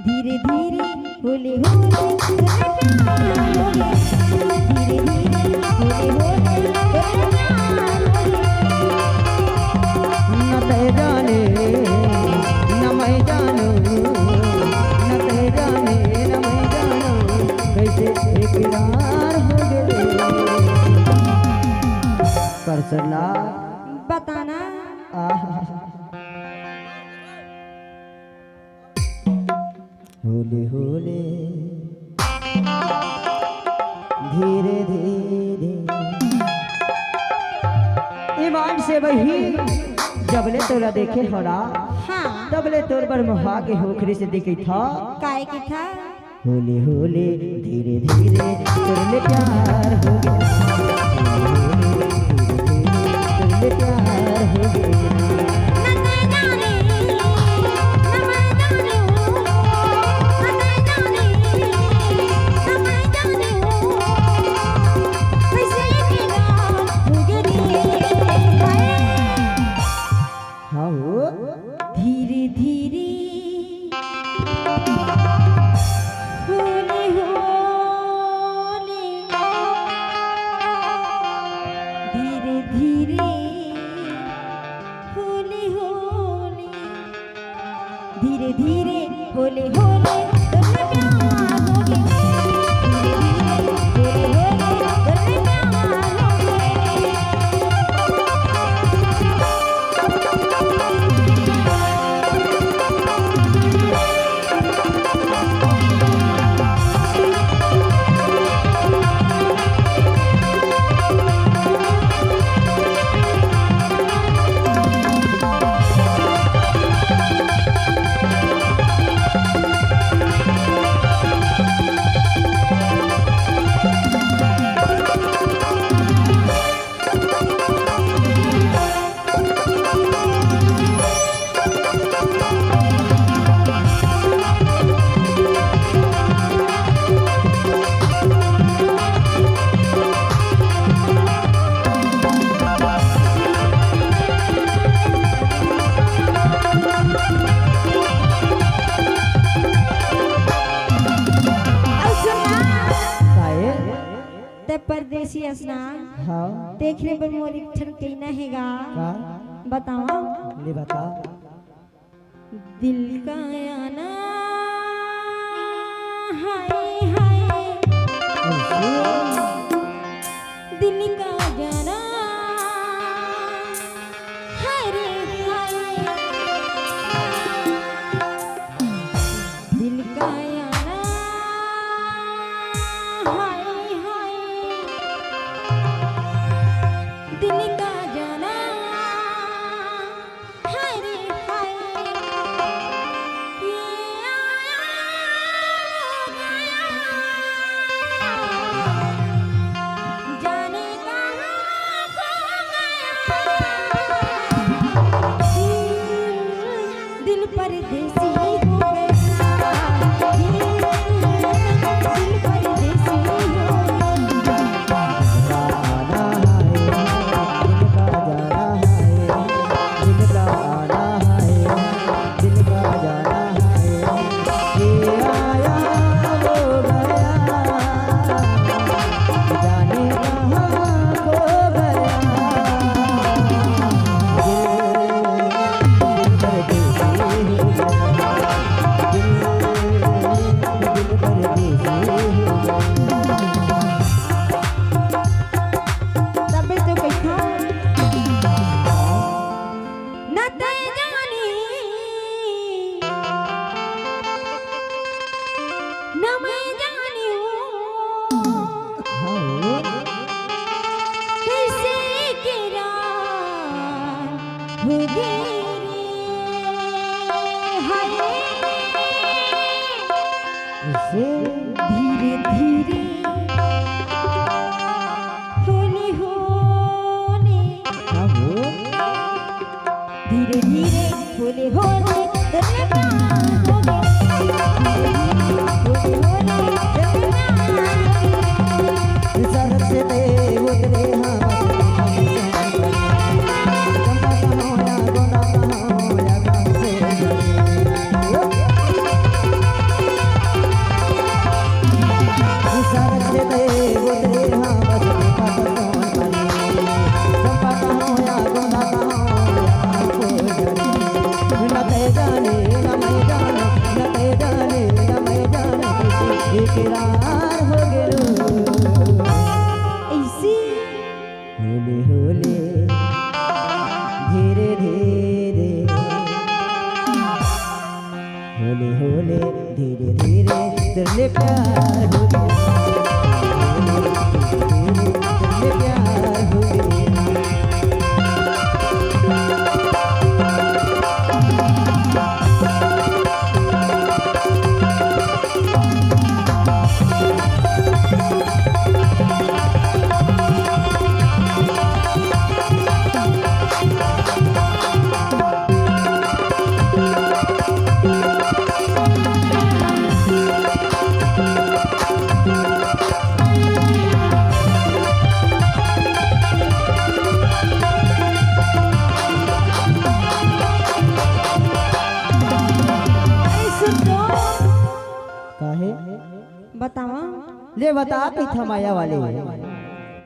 धीरे धीरे होले होले प्यार हो गया, धीरे धीरे होले होले प्यार हो गया। न ते जाने न मैं जानू, न ते जाने न मैं जानू, कैसे इकरार हो गए। परसला बताना होले होले धीरे धीरे ईमान से वही जबले तोरा देखे होड़ा, हाँ तबले तोर पर मुहा के होखरी से देखे था। काय की था होले होले धीरे धीरे तोरले प्यार हो गया, धीरे धीरे तोरले प्यार हो गया। धीरे धीरे होले होले धीरे धीरे होले होले धीरे धीरे होले होले तुमने प्यार हो गया, धीरे धीरे होले होले तुमने प्यार हो परदेसी असना। हाँ देखने पर मोरी ठन कहना हैगा बताओ ले बता। दिल का आना हाय हाय, दिल का जाना हाय रे हाय, दिल का आना हाय हाय, दिल का जाना हाय रे हाय, ये आया हो गया जाने कहाँ बोले धीरे धीरे तेरे प्यार हो गया, धीरे धीरे तेरे प्यार हो गया। काहे बतावा ले बता पीठा माया वाले